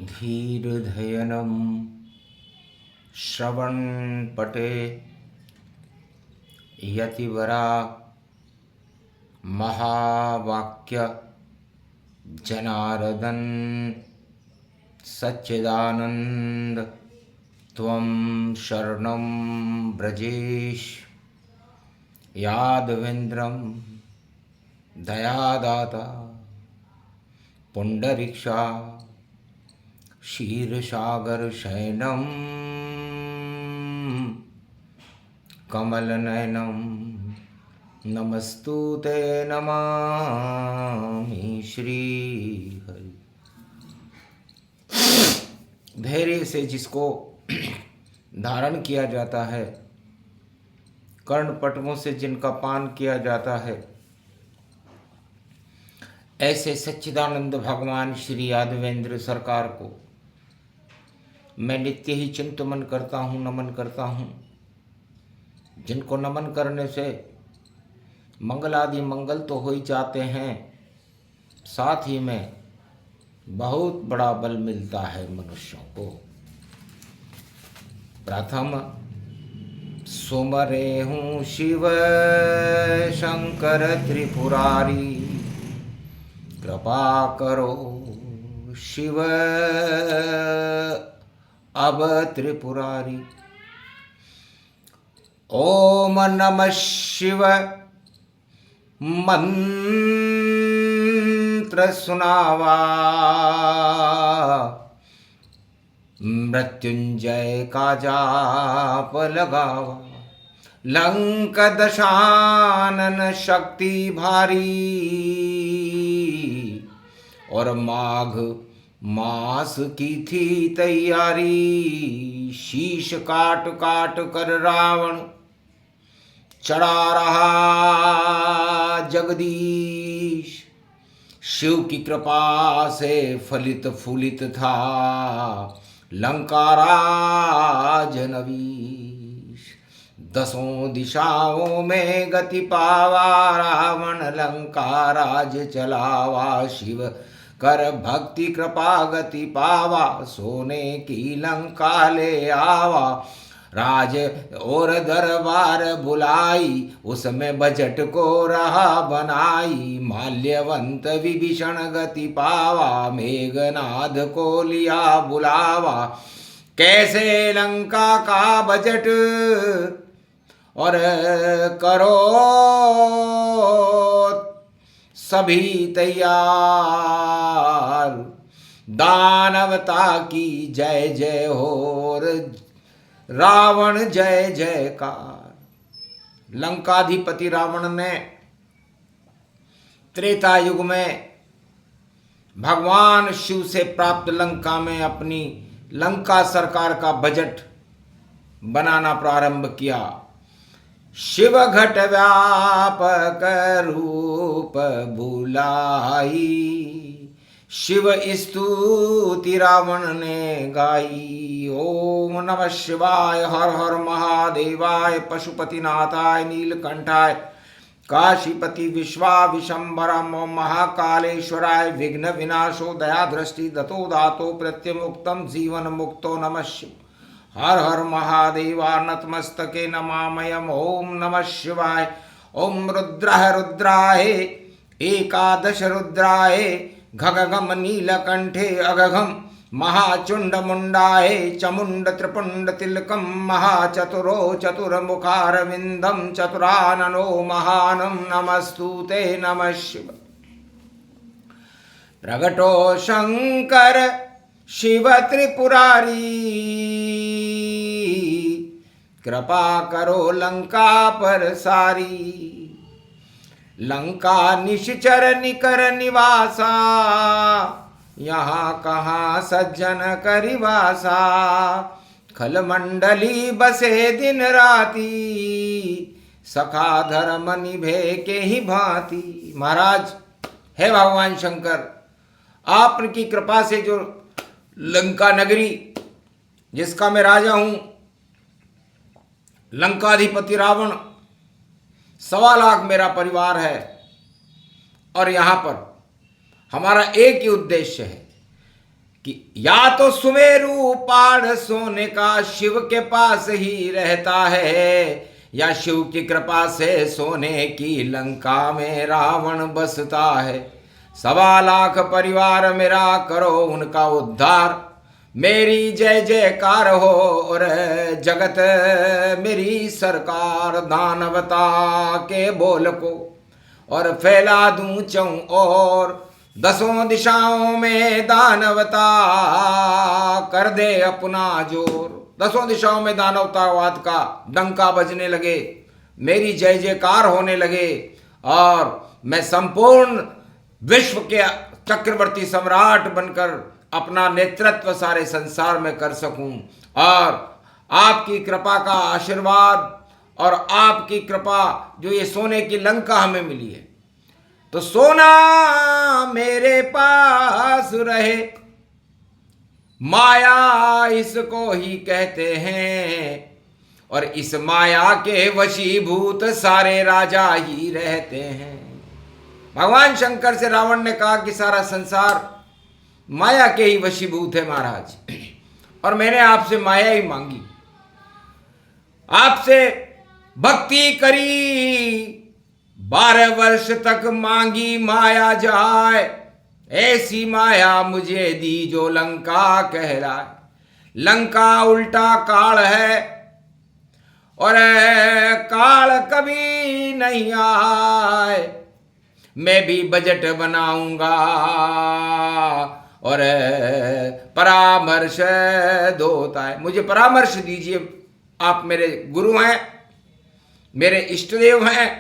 धीर्धयनं श्रवणपटे यतिवरा महावाक्य जनार्दन सच्चिदानंद त्वं शरणं ब्रजेश यादवेन्द्रं दयादाता पुंडरीक्षा क्षीरसागर शयनं कमलनयनं नमस्तुते नमामि श्रीहरि। धैर्य से जिसको धारण किया जाता है, कर्णपटमों से जिनका पान किया जाता है, ऐसे सच्चिदानंद भगवान श्री यादवेंद्र सरकार को मैं नित्य ही चिंतन करता हूँ, नमन करता हूँ। जिनको नमन करने से मंगलादि मंगल तो हो ही जाते हैं, साथ ही में बहुत बड़ा बल मिलता है मनुष्यों को। प्रथम सुमरे हूँ शिव शंकर त्रिपुरारी, कृपा करो शिव अब त्रिपुरारी। ओम नमः शिव मंत्र सुनावा, मृत्युंजय का जाप लगावा। लंक दशानन शक्ति भारी, और माघ मास की थी तैयारी। शीश काट काट कर रावण चढ़ा रहा जगदीश। शिव की कृपा से फलित फूलित था लंका राज नवीश। दसों दिशाओं में गति पावा, रावण लंका राज चलावा। शिव कर भक्ति कृपा गति पावा, सोने की लंका ले आवा। राज और दरबार बुलाई, उसमें बजट को रहा बनाई। माल्यवंत विभीषण गति पावा, मेघनाद को लिया बुलावा। कैसे लंका का बजट और करो सभी तैयार। दानवता की जय जय हो, रावण जय जयकार। लंकाधिपति रावण ने त्रेता युग में भगवान शिव से प्राप्त लंका में अपनी लंका सरकार का बजट बनाना प्रारंभ किया। शिव घट व्यापक रूप बुलाई, शिव स्तुति रावण ने गाई। ओम नमः शिवाय, हर हर महादेवाय, पशुपतिनाथाय, नीलकंठाय, काशीपति विश्वाविशंबरम, ओम महाकालेश्वराय, विघ्न विनाशो दया दृष्टि दतो दातो प्रत्यमुक्तम जीवन मुक्तो नमः शिव। हर हर महादेवा, नतमस्तके नमामयम्। ओम नमः शिवाय। ओम रुद्रः रुद्राय, एकादश रुद्राय, घगघम नीलकंठे अगघम, महाचुंड मुंडाय, चमुंड त्रिपुंड तिलकम, महाचतुरो चतुर्मुखारविंदम, चतुराननो महानम, नमस्तुते नमः शिव। प्रगटो शंकर शिव त्रिपुरारी, कृपा करो लंका पर सारी। लंका निश्चर निकर निवासा, यहाँ कहाँ सज्जन करिवासा। खलमंडली बसे दिन राती, सखा धर्म निभे के ही भांति। महाराज, हे भगवान शंकर, आपकी कृपा से जो लंका नगरी जिसका मैं राजा हूं, लंकाधिपति रावण, 1.25 लाख मेरा परिवार है, और यहां पर हमारा एक ही उद्देश्य है कि या तो सुमेरु पहाड़ सोने का शिव के पास ही रहता है, या शिव की कृपा से सोने की लंका में रावण बसता है। 1.25 लाख परिवार मेरा, करो उनका उद्धार। मेरी जय जयकार हो और जगत मेरी सरकार। दानवता के बोल को और फैला दूं चौं और, 10 दिशाओं में दानवता कर दे अपना जोर। 10 दिशाओं में दानवतावाद का डंका बजने लगे, मेरी जय जयकार होने लगे, और मैं संपूर्ण विश्व के चक्रवर्ती सम्राट बनकर अपना नेतृत्व सारे संसार में कर सकूं। और आपकी कृपा का आशीर्वाद और आपकी कृपा जो ये सोने की लंका हमें मिली है, तो सोना मेरे पास रहे। माया इसको ही कहते हैं, और इस माया के वशीभूत सारे राजा ही रहते हैं। भगवान शंकर से रावण ने कहा कि सारा संसार माया के ही वशीभूत है महाराज, और मैंने आपसे माया ही मांगी, आपसे भक्ति करी, 12 वर्ष तक मांगी माया जाए। ऐसी माया मुझे दी जो लंका कहलाए। लंका उल्टा काल है, और काल कभी नहीं आए। मैं भी बजट बनाऊंगा और परामर्श दोता है। मुझे परामर्श दीजिए, आप मेरे गुरु हैं, मेरे इष्ट देव हैं।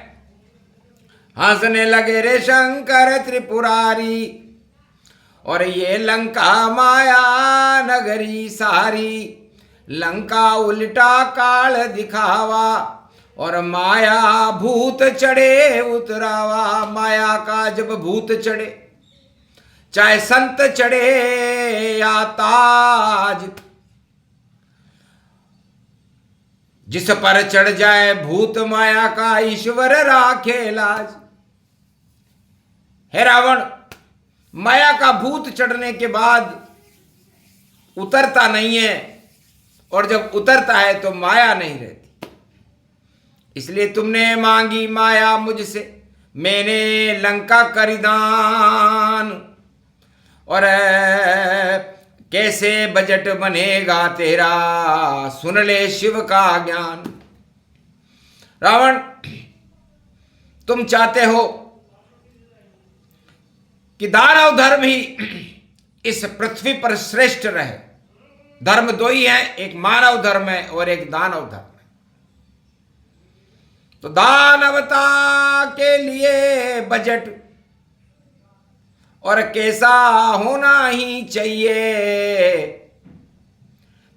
हंसने लगे रे शंकर त्रिपुरारी, और ये लंका माया नगरी सारी। लंका उल्टा काल दिखावा, और माया भूत चढ़े उतरावा। माया का जब भूत चढ़े, चाहे संत चढ़े या ताज, जिस पर चढ़ जाए भूत माया का ईश्वर राखे लाज। हे रावण, माया का भूत चढ़ने के बाद उतरता नहीं है, और जब उतरता है तो माया नहीं रहती। इसलिए तुमने मांगी माया मुझसे, मैंने लंका करी दान। और कैसे बजट बनेगा तेरा, सुन ले शिव का ज्ञान। रावण, तुम चाहते हो कि दानव धर्म ही इस पृथ्वी पर श्रेष्ठ रहे। धर्म 2 ही हैं, एक मानव धर्म है और एक दानव धर्म है। तो दानवता के लिए बजट और कैसा होना ही चाहिए।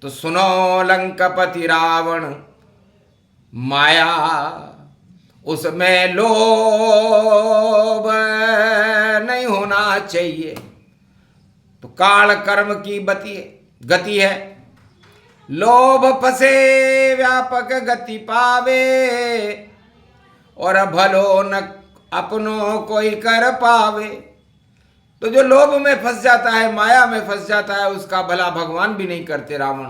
तो सुनो लंकापति रावण, माया उसमें लोभ नहीं होना चाहिए। तो काल कर्म की गति है। लोभ फसे व्यापक गति पावे, और भलो न अपनों कोई कर पावे। तो जो लोभ में फंस जाता है, माया में फंस जाता है, उसका भला भगवान भी नहीं करते। रावण,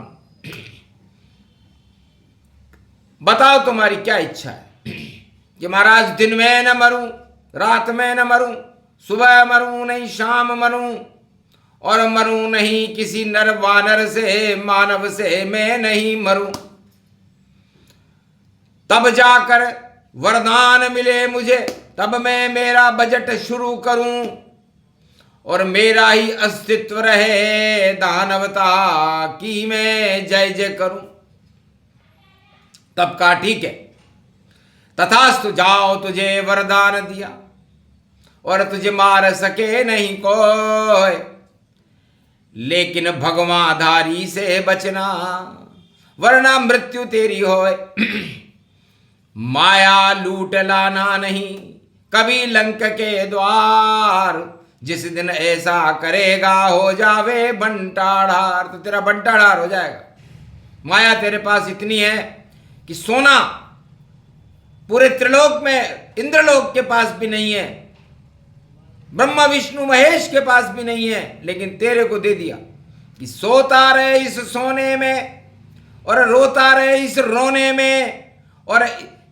बताओ तुम्हारी क्या इच्छा है? कि महाराज दिन में न मरूं, रात में न मरूं, सुबह मरूं नहीं शाम मरूं, और मरूं नहीं किसी नर वानर से, मानव से मैं नहीं मरूं। तब जाकर वरदान मिले मुझे, तब मैं मेरा बजट शुरू करूं, और मेरा ही अस्तित्व रहे दानवता की मैं जय जय करूं। तब कहा ठीक है, तथास्तु, जाओ तुझे वरदान दिया, और तुझे मार सके नहीं कोई, लेकिन भगवाधारी से बचना, वरना मृत्यु तेरी होए। माया लूट लाना नहीं कभी लंक के द्वार, जिस दिन ऐसा करेगा हो जावे बंटाढ़ार। तो तेरा बंटाढ़ार हो जाएगा। माया तेरे पास इतनी है कि सोना पूरे त्रिलोक में, इंद्रलोक के पास भी नहीं है, ब्रह्मा विष्णु महेश के पास भी नहीं है, लेकिन तेरे को दे दिया। कि सोता रहे इस सोने में और रोता रहे इस रोने में और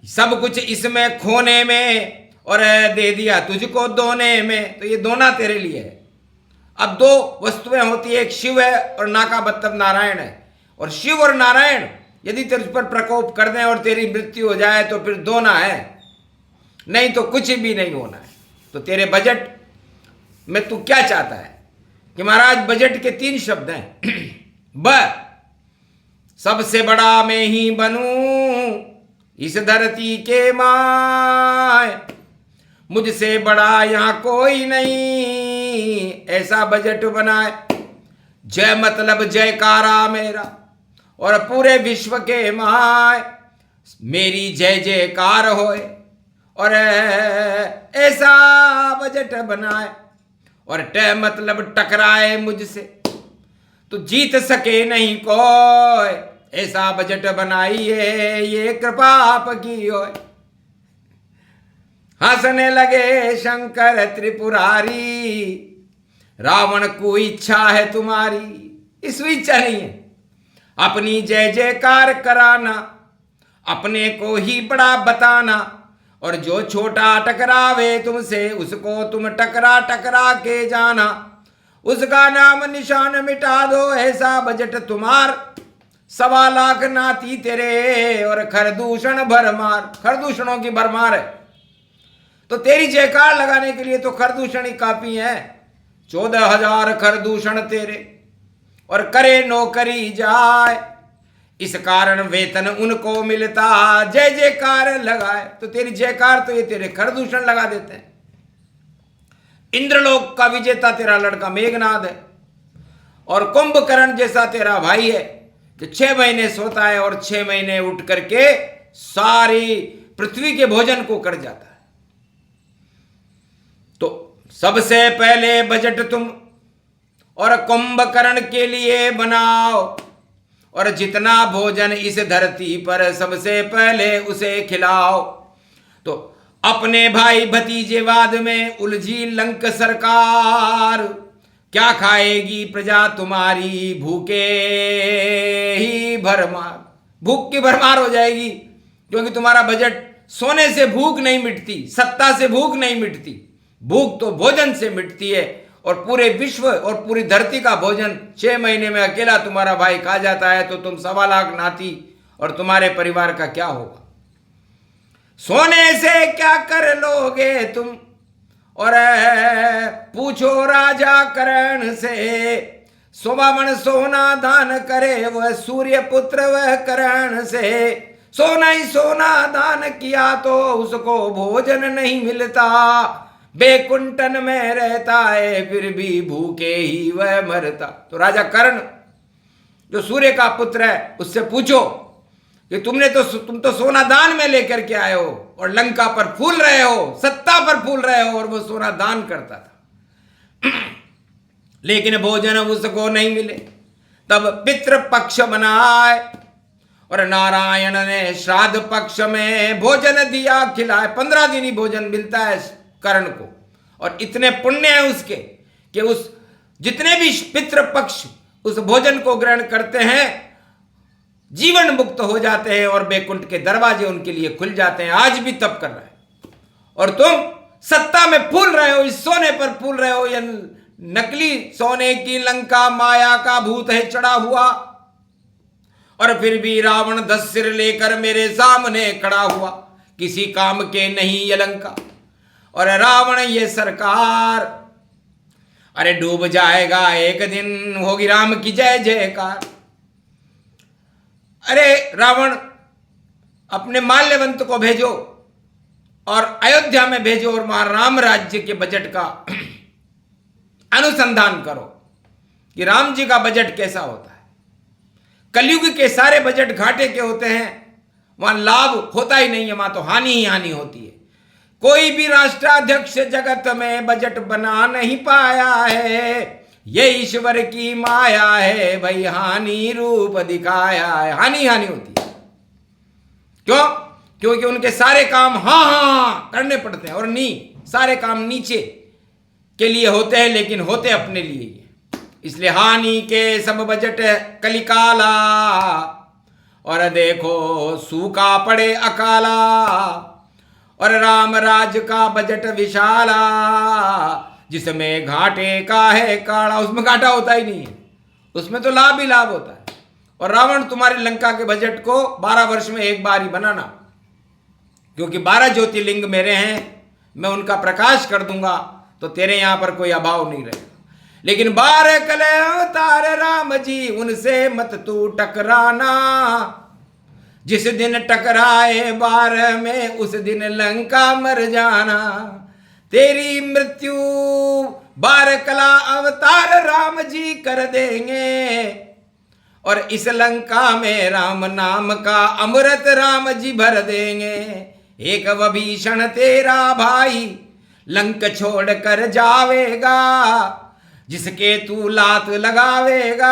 सब कुछ इसमें खोने में और दे दिया तुझको दोने में। तो ये दोना तेरे लिए है। अब दो वस्तुएं होती है, एक शिव है और ना का मतलब नारायण है। और शिव और नारायण यदि तुझ पर प्रकोप कर दें और तेरी मृत्यु हो जाए तो फिर दोना है, नहीं तो कुछ भी नहीं होना है। तो तेरे बजट में तू क्या चाहता है कि महाराज बजट के 3 शब्द हैं। सबसे बड़ा मैं ही बनूं इस धरती के माय, मुझसे बड़ा यहां कोई नहीं, ऐसा बजट बनाए। जय मतलब जयकारा मेरा और पूरे विश्व के माय, मेरी जय जयकार होए और ऐसा बजट बनाए। और ट मतलब टकराए मुझसे तो जीत सके नहीं कोई, ऐसा बजट बनाइए ये कृपा आपकी होए। हंसने लगे शंकर त्रिपुरारी, रावण को इच्छा है तुम्हारी, इस इच्छा नहीं है अपनी जय जयकार कराना, अपने को ही बड़ा बताना। और जो छोटा टकरावे तुमसे उसको तुम टकरा टकरा के जाना, उसका नाम निशान मिटा दो, ऐसा बजट तुम्हार। 1.25 लाख नाती तेरे और खरदूषण भरमार, खरदूषणों की भरमार है। तो तेरी जयकार लगाने के लिए तो खरदूषण ही काफी है। 14,000 खरदूषण तेरे और करे नौकरी जाए, इस कारण वेतन उनको मिलता, जय जयकार लगाए। तो तेरी जयकार तो ये तेरे खरदूषण लगा देते हैं। इंद्रलोक का विजेता तेरा लड़का मेघनाद है और कुंभकर्ण जैसा तेरा भाई है कि 6 महीने सोता है और 6 महीने उठ करके सारी पृथ्वी के भोजन को कर जाता है। तो सबसे पहले बजट तुम और कुंभकर्ण के लिए बनाओ और जितना भोजन इस धरती पर सबसे पहले उसे खिलाओ। तो अपने भाई भतीजेवाद में उलझी लंक सरकार, क्या खाएगी प्रजा तुम्हारी, भूखे ही भरमार, भूख की भरमार हो जाएगी। क्योंकि तुम्हारा बजट, सोने से भूख नहीं मिटती, सत्ता से भूख नहीं मिटती, भूख तो भोजन से मिटती है। और पूरे विश्व और पूरी धरती का भोजन 6 महीने में अकेला तुम्हारा भाई खा जाता है, तो तुम 1.25 लाख नाती और तुम्हारे परिवार का क्या होगा। सोने से क्या कर लोगे तुम और पूछो राजा कर्ण से, 100 मन सोना दान करे वह सूर्य पुत्र वह कर्ण से। सोना ही सोना दान किया तो उसको भोजन नहीं मिलता, बेकुंठन में रहता है फिर भी भूखे ही वह मरता। तो राजा कर्ण जो सूर्य का पुत्र है उससे पूछो कि तुम तो सोना दान में लेकर के आए हो और लंका पर फूल रहे हो, सत्ता पर फूल रहे हो, और वो सोना दान करता था लेकिन भोजन उसको नहीं मिले। तब पितृ पक्ष बनाए और नारायण ने श्राद्ध पक्ष में भोजन दिया खिलाए। 15 दिन ही भोजन मिलता है कर्ण को, और इतने पुण्य है उसके कि उस जितने भी पितृ पक्ष उस भोजन को ग्रहण करते हैं जीवन मुक्त हो जाते हैं और बैकुंठ के दरवाजे उनके लिए खुल जाते हैं। आज भी तप कर रहा है और तुम सत्ता में फूल रहे हो, इस सोने पर फूल रहे हो। यह नकली सोने की लंका माया का भूत है चढ़ा हुआ, और फिर भी रावण 10 सिर लेकर मेरे सामने खड़ा हुआ, किसी काम के नहीं ये लंका। और रावण ये सरकार अरे डूब जाएगा एक दिन, होगी राम की जय जयकार। अरे रावण अपने माल्यवंत को भेजो और अयोध्या में भेजो और वहां राम राज्य के बजट का अनुसंधान करो कि राम जी का बजट कैसा होता है। कलयुग के सारे बजट घाटे के होते हैं, वहां लाभ होता ही नहीं है, वहां तो हानि ही हानि होती है। कोई भी राष्ट्राध्यक्ष जगत में बजट बना नहीं पाया है, ये ईश्वर की माया है भाई, हानि रूप दिखाया है। हानि हानि होती है, क्यों? क्योंकि उनके सारे काम हाँ करने पड़ते हैं, और सारे काम नीचे के लिए होते हैं लेकिन होते अपने लिए ही। इसलिए हानि के सब बजट कलिकाला, और देखो सूखा पड़े अकाला, और राम राज का बजट विशाला, जिसमें घाटे का है काला। उसमें घाटा होता ही नहीं है, उसमें तो लाभ ही लाभ होता है। और रावण तुम्हारी लंका के बजट को 12 वर्ष में एक बार ही बनाना, क्योंकि 12 ज्योतिर्लिंग मेरे हैं, मैं उनका प्रकाश कर दूंगा, तो तेरे यहां पर कोई अभाव नहीं रहेगा। लेकिन 12 कले अवतार राम जी, उनसे मत तू टकराना, जिस दिन टकराए 12 में उस दिन लंका मर जाना। तेरी मृत्यु 12 कला अवतार राम जी कर देंगे, और इस लंका में राम नाम का अमृत राम जी भर देंगे। एक विभीषण तेरा भाई लंक छोड़ कर जावेगा, जिसके तू लात लगावेगा,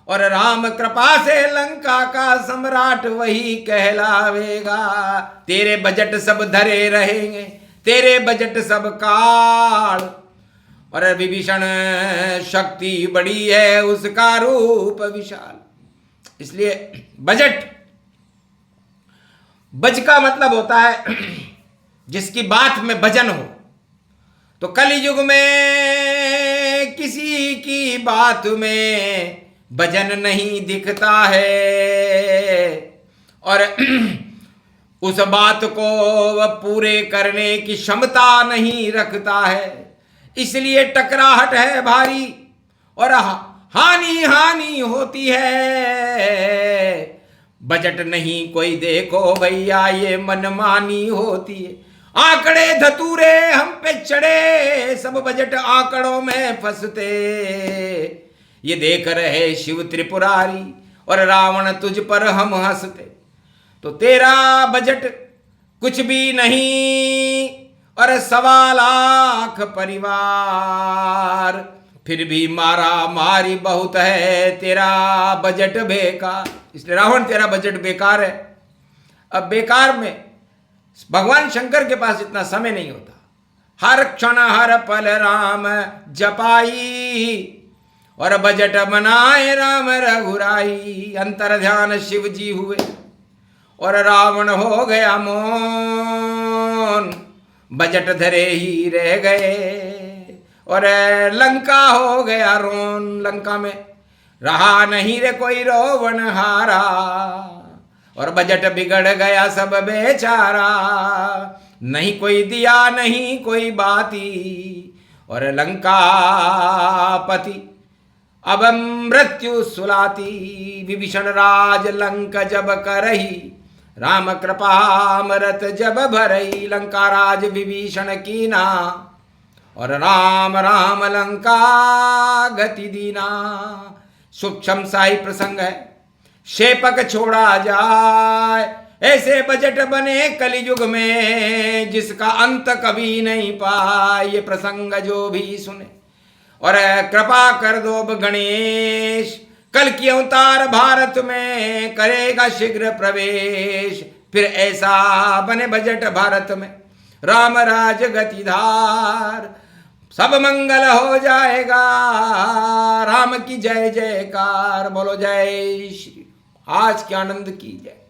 और राम कृपा से लंका का सम्राट वही कहलावेगा। तेरे बजट सब धरे रहेंगे, तेरे बजट सब काल, और विभीषण शक्ति बड़ी है, उसका रूप विशाल। इसलिए बजट, बज का मतलब होता है जिसकी बात में वजन हो। तो कलयुग में किसी की बात में वजन नहीं दिखता है, और उस बात को वह पूरे करने की क्षमता नहीं रखता है। इसलिए टकराहट है भारी, और हानि हानि होती है। बजट नहीं कोई देखो भैया, ये मनमानी होती है। आंकड़े धतूरे हम पे चढ़े, सब बजट आंकड़ों में फंसते। ये देख रहे शिव त्रिपुरारी, और रावण तुझ पर हम हंसते। तो तेरा बजट कुछ भी नहीं, और 1.25 लाख परिवार, फिर भी मारा मारी बहुत है, तेरा बजट बेकार। इसलिए रावण तेरा बजट बेकार है। अब बेकार में भगवान शंकर के पास इतना समय नहीं होता। हर क्षण हर पल राम जपाई, और बजट बनाए राम रघुराई। अंतर ध्यान शिव जी हुए, और रावण हो गया मौन, बजट धरे ही रह गए, और लंका हो गया रोन। लंका में रहा नहीं रे कोई रोवन हारा, और बजट बिगड़ गया सब बेचारा। नहीं कोई दिया नहीं कोई बाती, और लंका पति अब मृत्यु सुलाती। विभीषण राज लंक जब करही, राम कृपामृत जब भरई। लंका राज विभीषण कीना, और राम राम लंका गति दीना। सूक्ष्म साई प्रसंग है, शेपक छोड़ा जाए। ऐसे बजट बने कलियुग में, जिसका अंत कभी नहीं पाए। ये प्रसंग जो भी सुने, और कृपा कर दो गणेश, कल की अवतार भारत में करेगा शीघ्र प्रवेश। फिर ऐसा बने बजट भारत में, राम राज गतिधार। सब मंगल हो जाएगा, राम की जय जयकार। बोलो जय श्री। आज के आनंद की जय।